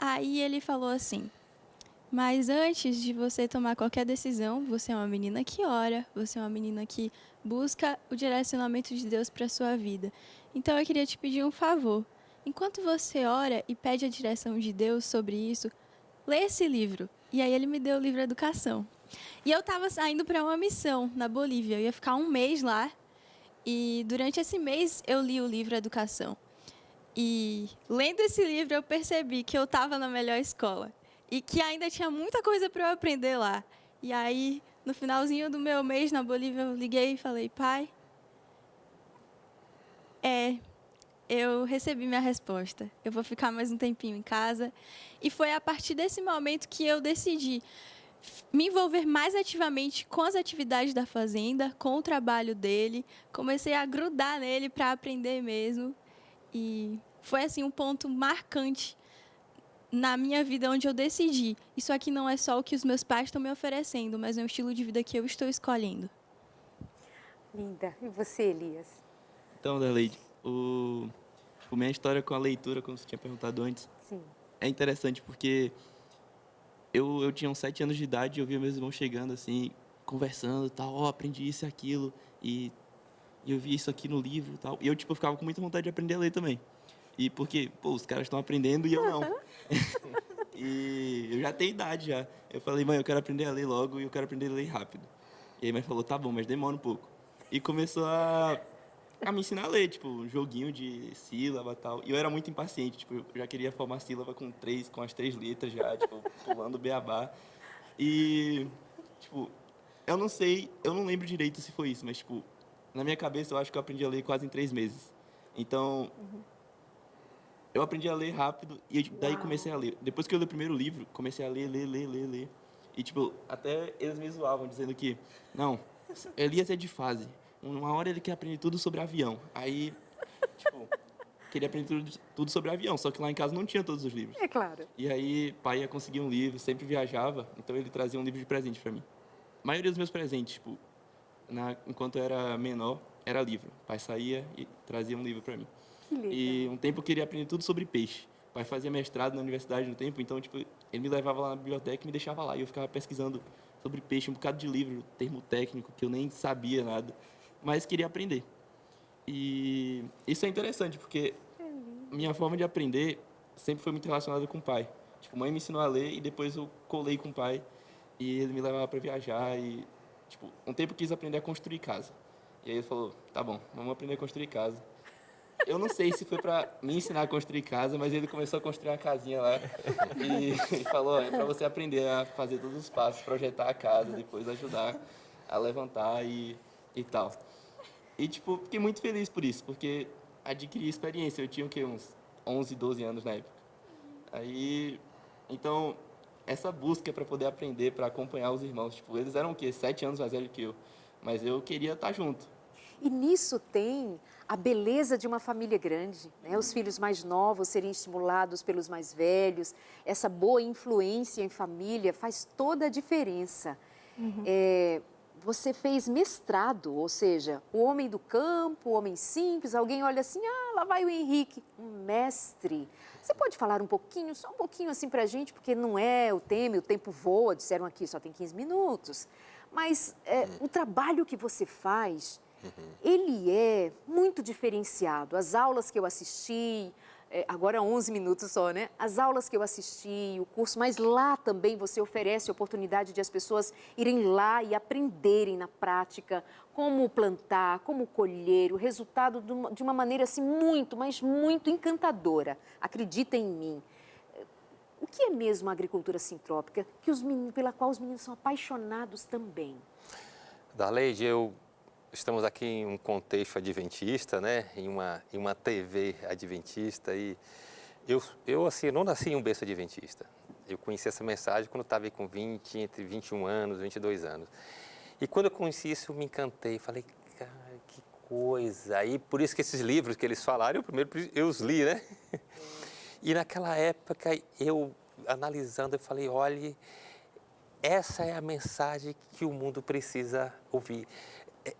Aí ele falou assim, Mas antes de você tomar qualquer decisão, você é uma menina que ora, você é uma menina que busca o direcionamento de Deus para a sua vida. Então eu queria te pedir um favor. Enquanto você ora e pede a direção de Deus sobre isso, lê esse livro. E aí ele me deu o livro Educação. E eu estava saindo para uma missão na Bolívia. Eu ia ficar um mês lá. E durante esse mês eu li o livro Educação. E lendo esse livro eu percebi que eu estava na melhor escola. E que ainda tinha muita coisa para eu aprender lá. E aí, no finalzinho do meu mês na Bolívia, eu liguei e falei, pai, eu recebi minha resposta. Eu vou ficar mais um tempinho em casa. E foi a partir desse momento que eu decidi me envolver mais ativamente com as atividades da fazenda, com o trabalho dele. Comecei a grudar nele para aprender mesmo. E foi assim um ponto marcante na minha vida, onde eu decidi, isso aqui não é só o que os meus pais estão me oferecendo, mas é um estilo de vida que eu estou escolhendo. Linda. E você, Elias? Então, Darleide, minha história com a leitura, como você tinha perguntado antes, Sim. é interessante porque eu tinha uns 7 anos de idade e eu via meus irmãos chegando assim, conversando e tal, aprendi isso e aquilo, e eu vi isso aqui no livro e tal. E eu, ficava com muita vontade de aprender a ler também. E porque, os caras estão aprendendo e eu não. E eu já tenho idade já. Eu falei, mãe, eu quero aprender a ler logo e eu quero aprender a ler rápido. E aí a mãe falou, tá bom, mas demora um pouco. E começou a me ensinar a ler, um joguinho de sílaba e tal. E eu era muito impaciente, eu já queria formar sílaba com as 3 letras já, pulando o beabá. E, eu não sei, eu não lembro direito se foi isso, mas, na minha cabeça eu acho que eu aprendi a ler quase em 3 meses. Então, eu aprendi a ler rápido e daí comecei a ler. Depois que eu li o primeiro livro, comecei a ler. E, até eles me zoavam, dizendo que, não, Elias é de fase. Uma hora ele quer aprender tudo sobre avião. Aí, queria aprender tudo sobre avião, só que lá em casa não tinha todos os livros. É claro. E aí, pai ia conseguir um livro, sempre viajava, então ele trazia um livro de presente para mim. A maioria dos meus presentes, enquanto eu era menor, era livro. Pai saía e trazia um livro para mim. E um tempo eu queria aprender tudo sobre peixe. O pai fazia mestrado na universidade no tempo, então ele me levava lá na biblioteca e me deixava lá. E eu ficava pesquisando sobre peixe, um bocado de livro, termo técnico, que eu nem sabia nada, mas queria aprender. E isso é interessante, porque minha forma de aprender sempre foi muito relacionada com o pai. Mãe me ensinou a ler e depois eu colei com o pai e ele me levava para viajar e, um tempo eu quis aprender a construir casa. E aí ele falou, tá bom, vamos aprender a construir casa. Eu não sei se foi para me ensinar a construir casa, mas ele começou a construir uma casinha lá e falou, é para você aprender a fazer todos os passos, projetar a casa, depois ajudar a levantar e tal. E, fiquei muito feliz por isso, porque adquiri experiência. Eu tinha, uns 11, 12 anos na época. Aí, então, essa busca para poder aprender, para acompanhar os irmãos, eles eram 7 anos mais velhos que eu, mas eu queria estar junto. E nisso tem a beleza de uma família grande, né? Os filhos mais novos serem estimulados pelos mais velhos, essa boa influência em família faz toda a diferença. Você fez mestrado, ou seja, o homem do campo, o homem simples, alguém olha assim, lá vai o Henrique, um mestre. Você pode falar só um pouquinho assim pra gente, porque não é o tema, o tempo voa, disseram aqui, só tem 15 minutos. Mas o trabalho que você faz, ele é muito diferenciado. As aulas que eu assisti, agora 11 minutos só, né? As aulas que eu assisti, o curso, mas lá também você oferece a oportunidade de as pessoas irem lá e aprenderem na prática como plantar, como colher, o resultado de uma maneira assim muito, mas muito encantadora. Acredita em mim. O que é mesmo a agricultura sintrópica, pela qual os meninos são apaixonados também? Darleide, estamos aqui em um contexto adventista, né? Em uma TV adventista e eu assim, não nasci em um berço adventista. Eu conheci essa mensagem quando eu estava com entre 21 anos, 22 anos. E quando eu conheci isso, eu me encantei, falei, cara, que coisa. E por isso que esses livros que eles falaram, eu os li, né? E naquela época, eu analisando, eu falei, olha, essa é a mensagem que o mundo precisa ouvir.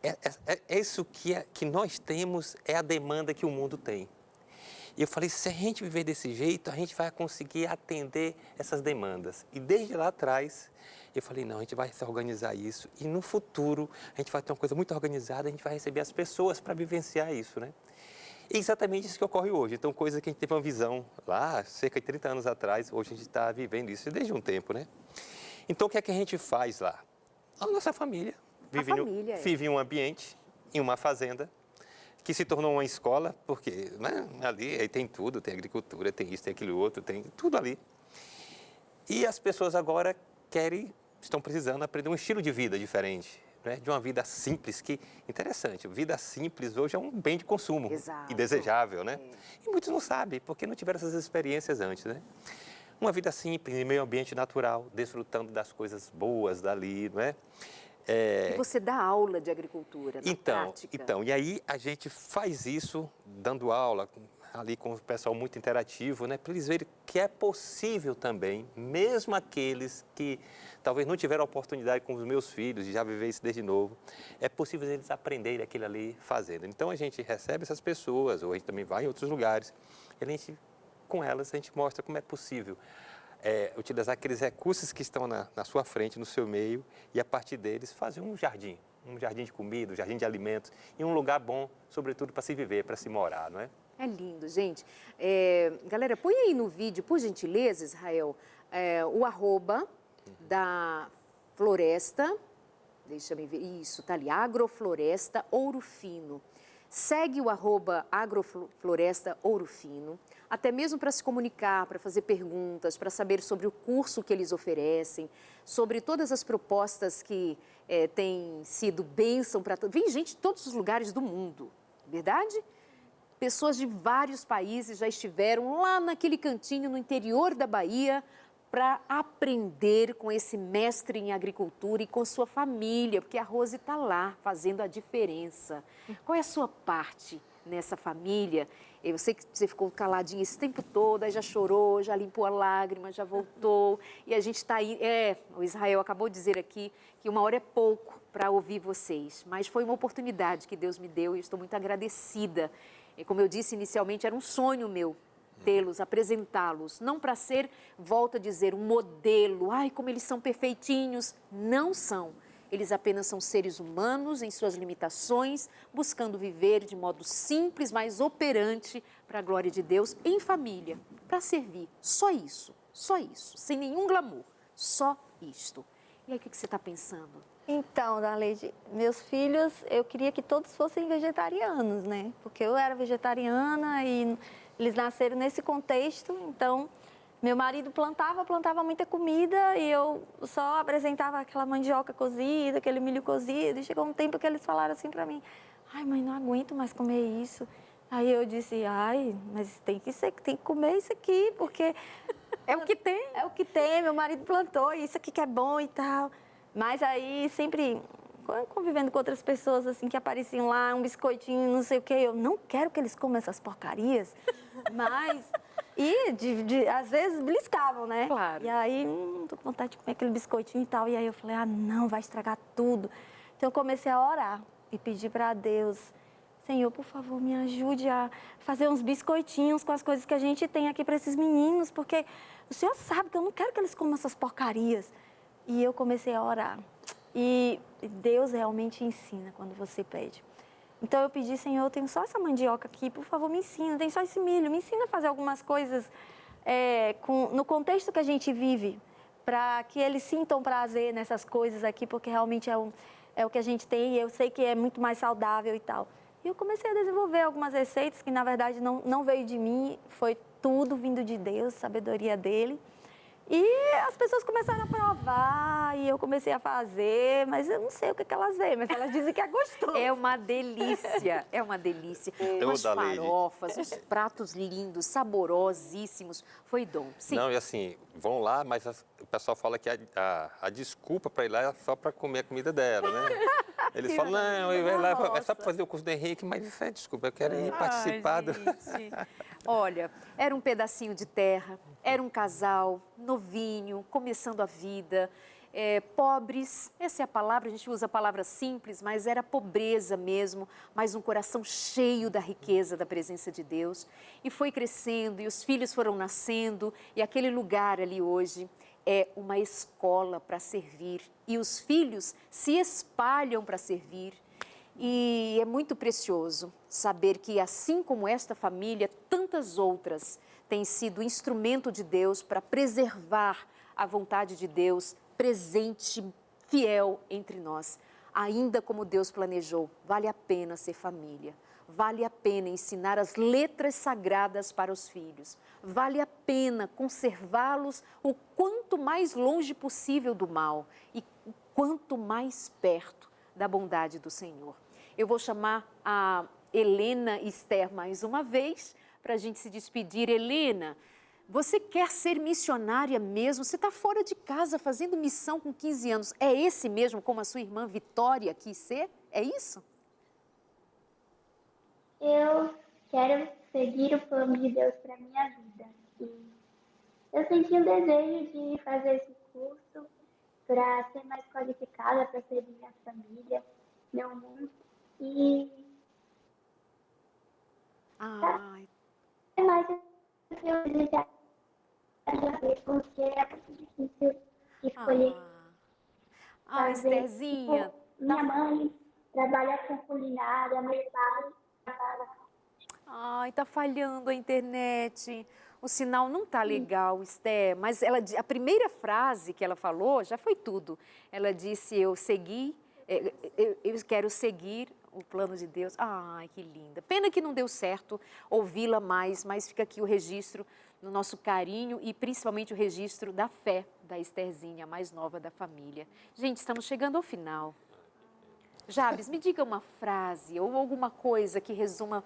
É isso que nós temos, é a demanda que o mundo tem. E eu falei, se a gente viver desse jeito, a gente vai conseguir atender essas demandas. E desde lá atrás, eu falei, não, a gente vai se organizar isso. E no futuro, a gente vai ter uma coisa muito organizada, a gente vai receber as pessoas para vivenciar isso, né? E exatamente isso que ocorre hoje. Então, coisa que a gente teve uma visão lá, cerca de 30 anos atrás, hoje a gente está vivendo isso desde um tempo, né? Então, o que é que a gente faz lá? A nossa família vive em um ambiente, em uma fazenda, que se tornou uma escola, porque né, ali tem tudo, tem agricultura, tem isso, tem aquilo outro, tem tudo ali. E as pessoas agora estão precisando aprender um estilo de vida diferente, né? De uma vida simples, que, interessante, vida simples hoje é um bem de consumo. Exato. E desejável, né? E muitos não sabem, porque não tiveram essas experiências antes, né? Uma vida simples, em meio ambiente natural, desfrutando das coisas boas dali, não é? E você dá aula de agricultura na prática. Então, e aí a gente faz isso dando aula ali com o pessoal muito interativo, né? Para eles verem que é possível também, mesmo aqueles que talvez não tiveram a oportunidade com os meus filhos de já viver isso desde novo, é possível eles aprenderem aquilo ali fazendo. Então a gente recebe essas pessoas, ou a gente também vai em outros lugares, e a gente, com elas a gente mostra como é possível utilizar aqueles recursos que estão na sua frente, no seu meio, e a partir deles fazer um jardim de comida, um jardim de alimentos, e um lugar bom, sobretudo, para se viver, para se morar, não é? É lindo, gente. Galera, põe aí no vídeo, por gentileza, Israel, o arroba da floresta, deixa eu ver, isso, tá ali, Agrofloresta Ouro Fino. Segue o arroba Agrofloresta Ouro Fino, até mesmo para se comunicar, para fazer perguntas, para saber sobre o curso que eles oferecem, sobre todas as propostas que têm sido bênção para todos. Vem gente de todos os lugares do mundo, verdade? Pessoas de vários países já estiveram lá naquele cantinho no interior da Bahia para aprender com esse mestre em agricultura e com sua família, porque a Rose está lá fazendo a diferença. Qual é a sua parte nessa família? Eu sei que você ficou caladinha esse tempo todo, aí já chorou, já limpou a lágrima, já voltou. E a gente está aí. O Israel acabou de dizer aqui que uma hora é pouco para ouvir vocês, mas foi uma oportunidade que Deus me deu e eu estou muito agradecida. E como eu disse inicialmente, era um sonho meu tê-los, apresentá-los, não para ser, volto a dizer, um modelo, ai, como eles são perfeitinhos. Não são. Eles apenas são seres humanos em suas limitações, buscando viver de modo simples, mas operante para a glória de Deus, em família, para servir. Só isso, sem nenhum glamour, só isto. E aí, o que você está pensando? Então, Darleide, meus filhos, eu queria que todos fossem vegetarianos, né? Porque eu era vegetariana e eles nasceram nesse contexto, então meu marido plantava muita comida e eu só apresentava aquela mandioca cozida, aquele milho cozido. E chegou um tempo que eles falaram assim para mim, ai, mãe, não aguento mais comer isso. Aí eu disse, ai, mas tem que comer isso aqui, porque é o que tem. É o que tem, meu marido plantou, isso aqui que é bom e tal. Mas aí sempre convivendo com outras pessoas assim que apareciam lá, um biscoitinho, não sei o quê, eu não quero que eles comam essas porcarias, mas às vezes beliscavam, né? Claro. E aí, tô com vontade de comer aquele biscoitinho e tal. E aí eu falei, não, vai estragar tudo. Então eu comecei a orar e pedir para Deus, Senhor, por favor, me ajude a fazer uns biscoitinhos com as coisas que a gente tem aqui para esses meninos, porque o Senhor sabe que eu não quero que eles comam essas porcarias. E eu comecei a orar. E Deus realmente ensina quando você pede. Então eu pedi, Senhor, eu tenho só essa mandioca aqui, por favor, me ensina. Tem só esse milho, me ensina a fazer algumas coisas no contexto que a gente vive, para que eles sintam prazer nessas coisas aqui, porque realmente é o que a gente tem e eu sei que é muito mais saudável e tal. E eu comecei a desenvolver algumas receitas que, na verdade, não veio de mim, foi tudo vindo de Deus, sabedoria dele. E as pessoas começaram a provar e eu comecei a fazer, mas eu não sei o que elas veem, mas elas dizem que é gostoso. É uma delícia, é uma delícia. Umas farofas, uns pratos lindos, saborosíssimos. Foi dom. Sim. Não, e assim, vão lá, mas o pessoal fala que a desculpa para ir lá é só para comer a comida dela, né? Eles falam, não, é só para fazer o curso do Henrique, mas isso é desculpa, eu quero ir participar. Olha, era um pedacinho de terra, era um casal novinho, começando a vida. pobres, essa é a palavra, a gente usa a palavra simples, mas era pobreza mesmo, mas um coração cheio da riqueza da presença de Deus. E foi crescendo, e os filhos foram nascendo, e aquele lugar ali hoje é uma escola para servir. E os filhos se espalham para servir. E é muito precioso saber que, assim como esta família, tantas outras têm sido instrumento de Deus para preservar a vontade de Deus presente, fiel entre nós. Ainda como Deus planejou, vale a pena ser família. Vale a pena ensinar as letras sagradas para os filhos. Vale a pena conservá-los o quanto mais longe possível do mal e o quanto mais perto da bondade do Senhor. Eu vou chamar a Helena Esther mais uma vez para a gente se despedir. Helena, você quer ser missionária mesmo? Você está fora de casa fazendo missão com 15 anos. É esse mesmo como a sua irmã Vitória quis ser? É isso? Eu quero seguir o plano de Deus para minha vida. E eu senti um desejo de fazer esse curso para ser mais qualificada, para servir minha família, meu mundo. E Ai, é mais o que eu desejaria ver, porque é muito difícil escolher fazer. Estherzinha, Tipo, minha mãe trabalha com culinária, meu pai trabalha. ai, tá falhando a internet. O sinal não tá legal, Esther, mas a primeira frase que ela falou já foi tudo. Ela disse, eu quero seguir o plano de Deus. Ai, que linda. Pena que não deu certo ouvi-la mais, mas fica aqui o registro no nosso carinho e principalmente o registro da fé da Estherzinha, a mais nova da família. Gente, estamos chegando ao final. Jabes, me diga uma frase ou alguma coisa que resuma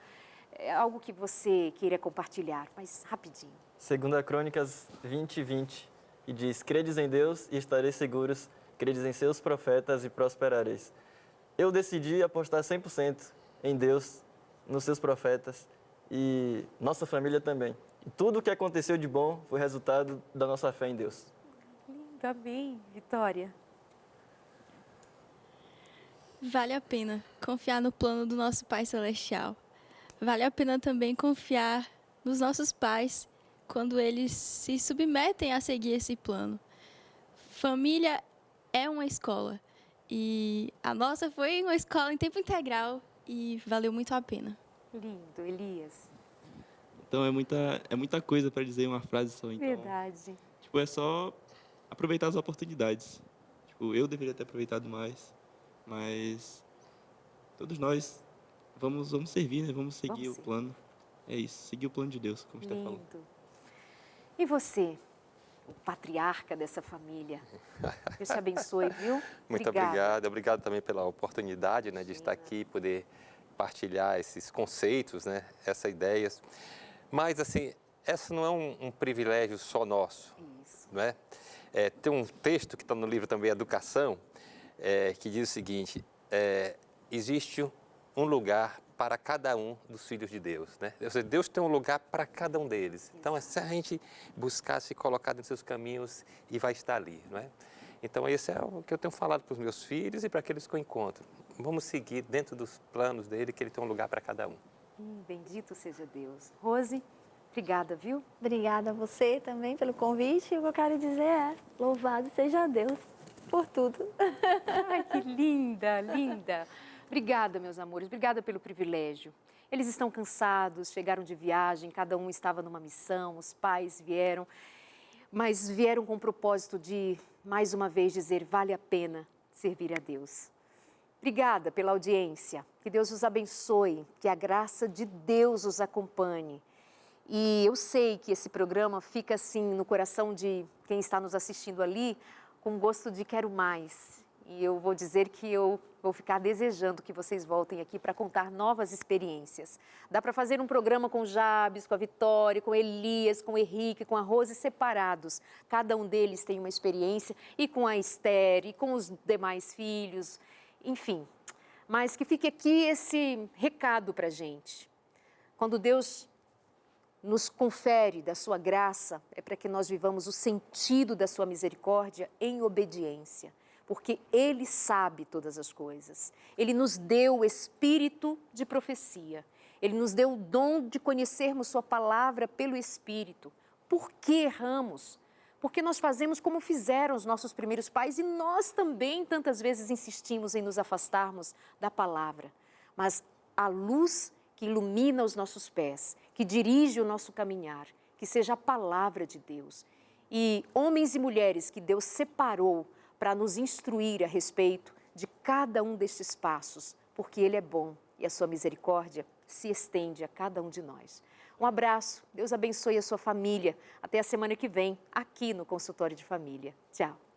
algo que você queira compartilhar, mas rapidinho. 2 Crônicas 20:20, e diz, credes em Deus e estareis seguros, credes em seus profetas e prosperareis. Eu decidi apostar 100% em Deus, nos seus profetas e nossa família também. E tudo o que aconteceu de bom foi resultado da nossa fé em Deus. Lindo, amém. Vitória? Vale a pena confiar no plano do nosso Pai Celestial. Vale a pena também confiar nos nossos pais quando eles se submetem a seguir esse plano. Família é uma escola e a nossa foi uma escola em tempo integral e valeu muito a pena. Lindo, Elias. Então é muita coisa para dizer em uma frase só. Então, Verdade. tipo, é só aproveitar as oportunidades. Tipo, eu deveria ter aproveitado mais, mas todos nós vamos servir, né? Vamos seguir o plano. É isso, seguir o plano de Deus, como está falando. Lindo. E você, o patriarca dessa família? Deus te abençoe, viu? Muito obrigado. Obrigado também pela oportunidade, né, de estar aqui, poder partilhar esses conceitos, né, essas ideias. Mas, assim, essa não é um privilégio só nosso, Isso. não é? Tem um texto que está no livro também, Educação, que diz o seguinte, existe um lugar para cada um dos filhos de Deus, né? Ou seja, Deus tem um lugar para cada um deles. Então, é se a gente buscar se colocar nos seus caminhos e vai estar ali, não é? Então, esse é o que eu tenho falado para os meus filhos e para aqueles que eu encontro. Vamos seguir dentro dos planos dele, que ele tem um lugar para cada um. Bendito seja Deus. Rose, obrigada, viu? Obrigada a você também pelo convite. E o que eu quero dizer é, louvado seja Deus por tudo. Ai, que linda, linda. Obrigada, meus amores. Obrigada pelo privilégio. Eles estão cansados, chegaram de viagem, cada um estava numa missão, os pais vieram, mas vieram com o propósito de, mais uma vez, dizer, vale a pena servir a Deus. Obrigada pela audiência. Que Deus os abençoe, que a graça de Deus os acompanhe. E eu sei que esse programa fica assim no coração de quem está nos assistindo ali, com gosto de quero mais. E eu vou dizer que eu vou ficar desejando que vocês voltem aqui para contar novas experiências. Dá para fazer um programa com o Jabes, com a Vitória, com o Elias, com o Henrique, com a Rose separados. Cada um deles tem uma experiência, e com a Esther, e com os demais filhos, enfim. Mas que fique aqui esse recado para a gente. Quando Deus nos confere da sua graça é para que nós vivamos o sentido da sua misericórdia em obediência, porque Ele sabe todas as coisas. Ele nos deu o espírito de profecia. Ele nos deu o dom de conhecermos sua palavra pelo Espírito. Por que erramos? Porque nós fazemos como fizeram os nossos primeiros pais e nós também tantas vezes insistimos em nos afastarmos da palavra. Mas a luz que ilumina os nossos pés, que dirige o nosso caminhar, que seja a palavra de Deus. E homens e mulheres que Deus separou para nos instruir a respeito de cada um destes passos, porque Ele é bom e a sua misericórdia se estende a cada um de nós. Um abraço, Deus abençoe a sua família. Até a semana que vem, aqui no Consultório de Família. Tchau.